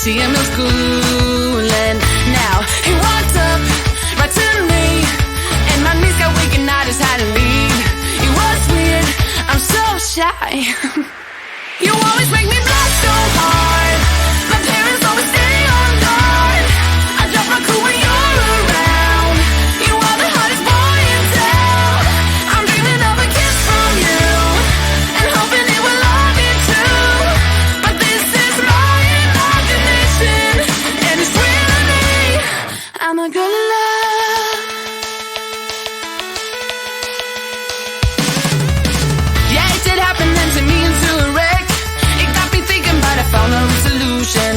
see him in school, and now he walked up right to me, and my knees got weak and I just had to leave. It was weird, I'm so shy. You always make me blush so hard. My parents always stay on guard. I drop my cool when you're around. You are the hottest boy in town. I'm dreaming of a kiss from you and hoping it will love me too. But this is my imagination, and it's real to me. I'm a girl in love. Yeah, it did happen then to me into a wreck. It got me thinking, but I found a solution.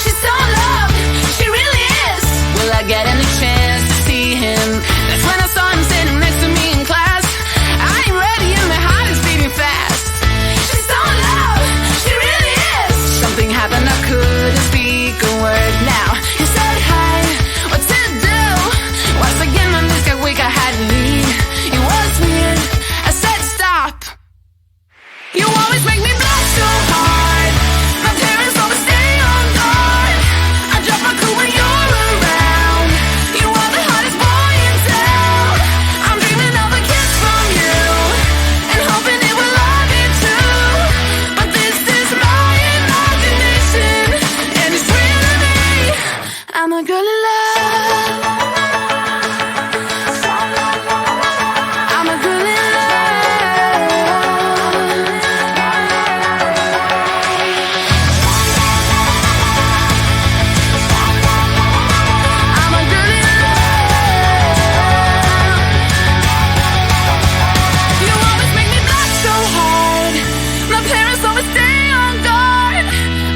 She's so in love, she really is. Will I get any chance to see him? That's when I saw him sitting next to me in class. I ain't ready and my heart is beating fast. She's so in love, she really is. Something happened, I couldn't speak a word. Now he said hi, what to do? Once again my knees got weak, I had to leave. It was weird, I said stop. You always make me blush so hard. My parents always stay on guard. I drop my cool when you're around. You are the hottest boy in town. I'm dreaming of a kiss from you and hoping it will love me too. But this is my imagination, and it's real to me. I'm a girl in love. I'm a girl in love. I'm a girl in love. You always make me blush so hard. My parents always stay on guard.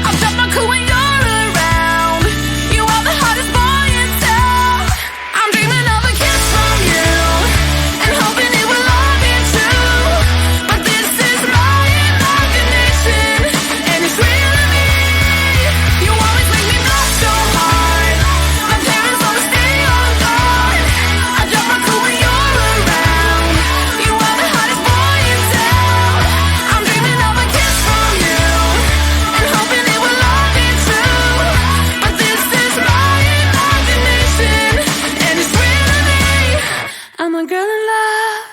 I drop my cool when you're around. You are the hottest boy in town. I'm dreaming of a kiss from you and hoping it will love me too. But this is my imagination, and it's real to me. You always make me blush so hard. My parents always stay on guard. I drop my cool when you're around. You are the hottest boy in town. I'm dreaming of a kiss from you and hoping it will love me too. But this is my imagination, and it's real to me. I'm a girl in love.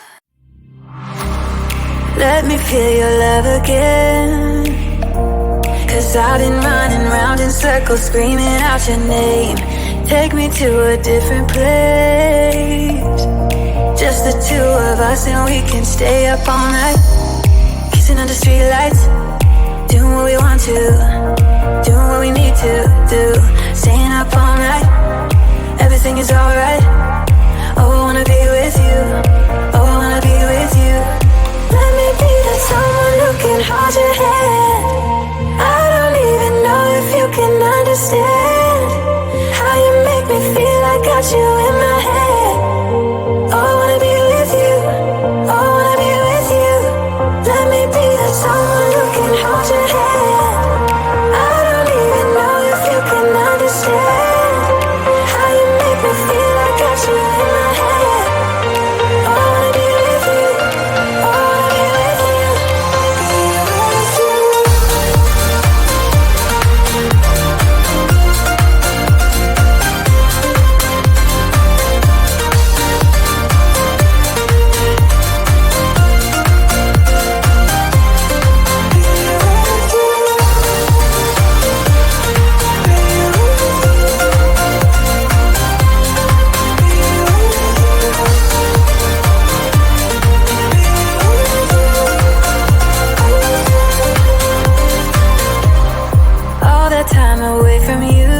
Let me feel your love again, 'cause I've been running round in circles screaming out your name. Take me to a different place, just the two of us, and we can stay up all night, kissing under streetlights, doing what we want to, doing what we need to do, staying up all night, everything is alright. Oh, I wanna be with you, oh, I wanna be with you. Let me be that someone who can hold your hand. I don't even know if you can understand how you make me feel. I got you in my head. Oh, I wanna be with you, oh, I wanna be with you. Let me be that someone who can hold your hand. I don't even know if you can understand how you make me feel. I got you in my head. Oh, I wanna be with you, oh, I wanna be with you, be with you. All that time away from you,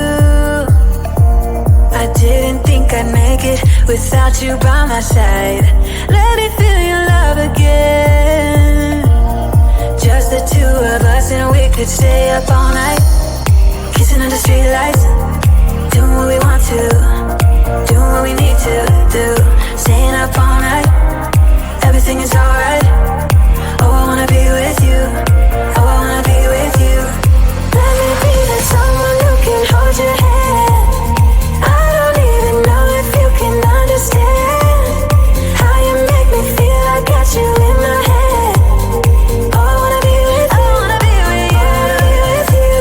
I didn't think I'd make it without you by my side. Let me feel your love again, just the two of us, and we could stay up all night, kissing under streetlights, doing what we want to, doing what we need to do, staying up all night, everything is alright. Oh, I wanna be with you, oh, I wanna be with you. Let me be that someone who can hold your hand. I don't even know if you can understand how you make me feel. I got you in my head. Oh, I wanna be with you, I wanna be with you, I wanna be with you.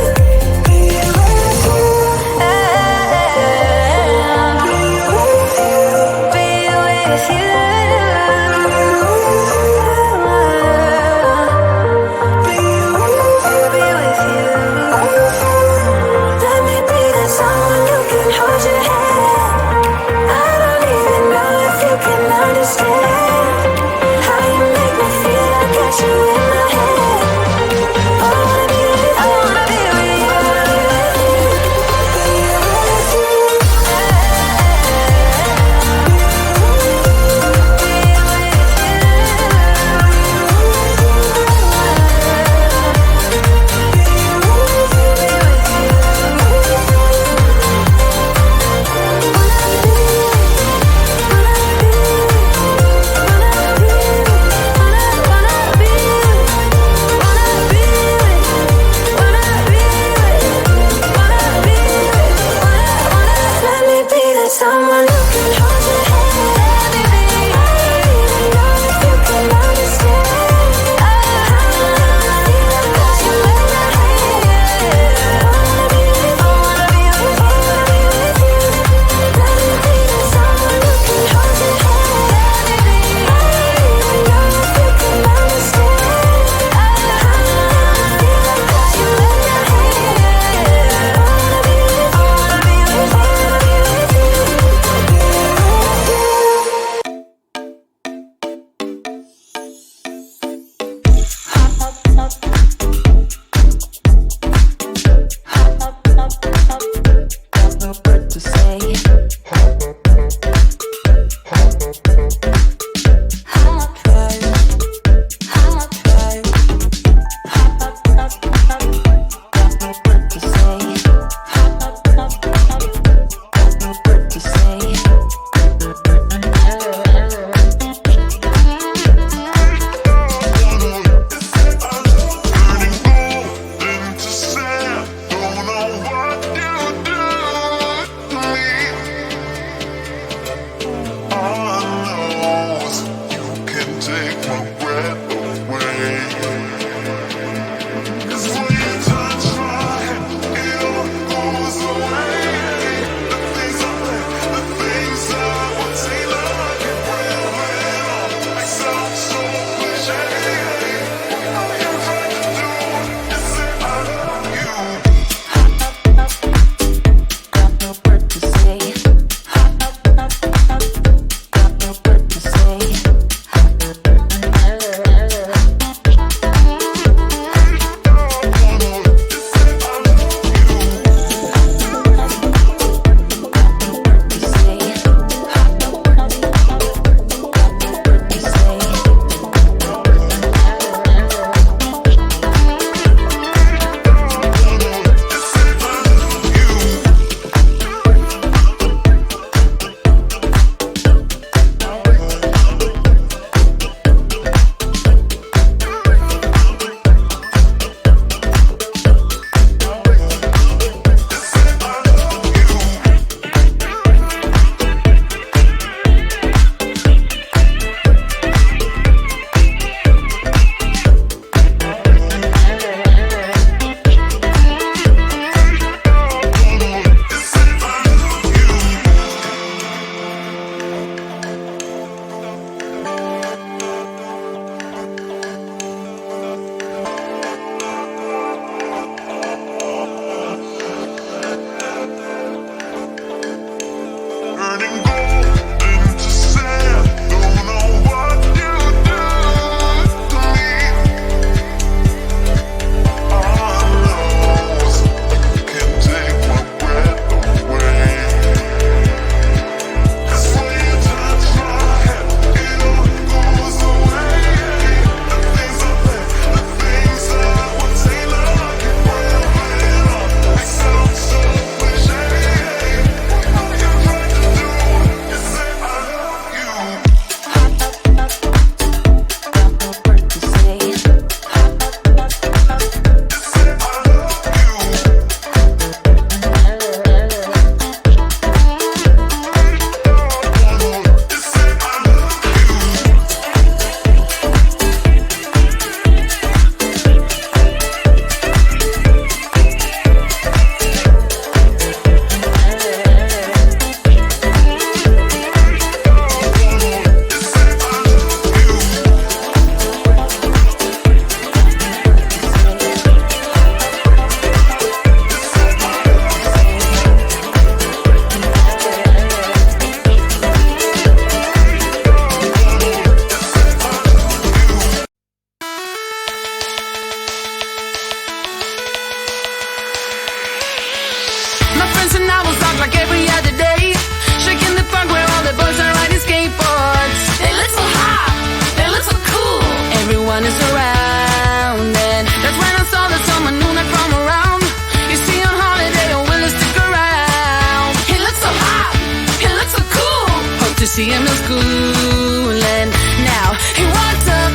to see him in school. And now he walked up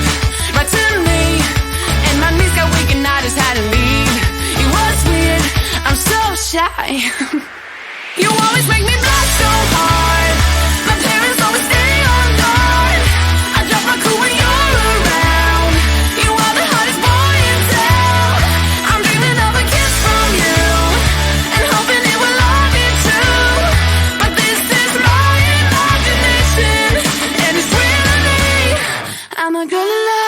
right to me, and my knees got weak and I just had to leave. It was weird, I'm so shy. You always make me blush so hard. My parents always stay on guard. I drop my cool when you're around. You are the hottest boy in town. I'm dreaming of a kiss from you and hoping it will all be true. But this is my imagination, and it's real to me. I'm a girl in love.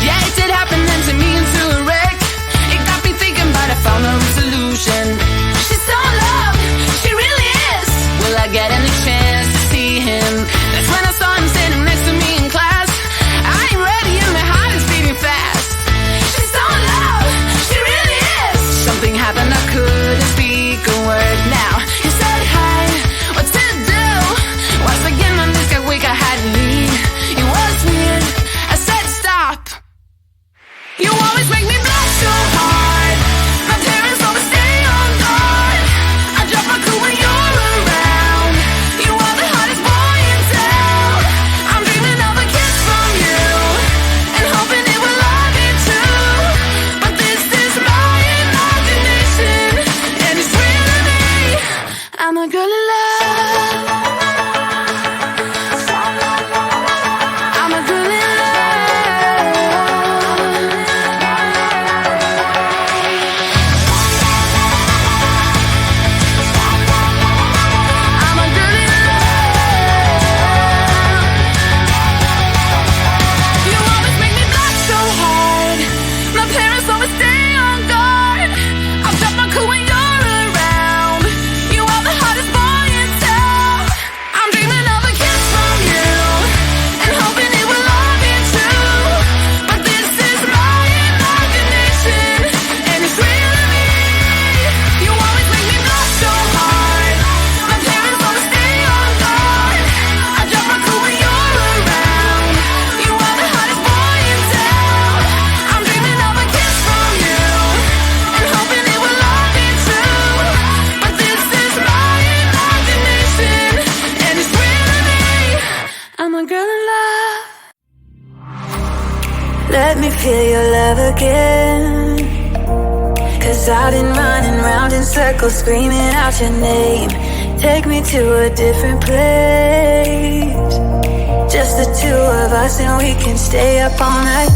Yeah, it did happen then to me into a wreck. It got me thinking, but I found a solution. She's so in love, she really is. Will I get any chance to see him? That's when I saw him standing next to me in class. I ain't ready and my heart is beating fast. She's so in love, she really is. Something happened, I couldn't speak a word. Now he said hi, what to do? Once again my knees got weak, I had to leave. It was weird, I said stop. You always make me blush so hard. My parents always stay on guard. I drop my cool when you're around. You are the hottest boy in town. I'm dreaming of a kiss from you and hoping it will all be true. But this is my imagination, and it's real to me. I'm a girl in love. I'm a girl in love. I'm a girl in love. You always make me blush so hard. My parents always stay on guard. I drop my cool when you're around. You are the hottest boy in town. I'm dreaming of a kiss from you and hoping it will all be true. But this is my imagination, and it's real to me. You always make me blush so hard. My parents always stay on guard. I drop my cool when you're around. You are the hottest boy in town. I'm dreaming of a kiss from you and hoping it will all be true. But this is my imagination, and it's real to me. I'm a girl in love. Let me feel your love again. 'Cause I've been running round in circles, screaming out your name. Take me to a different place. Just the two of us, and we can stay up all night,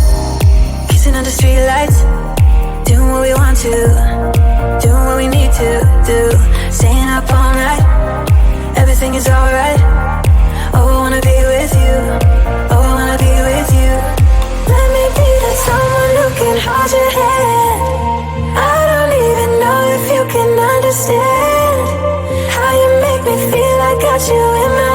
kissing under streetlights, doing what we want to, doing what we need to do. Staying up all night, everything is alright. Oh, I wanna be with you. Oh, I wanna be with you. Let me be that someone who can hold your hand. I don't even know if you can understand how you make me feel. I got you in my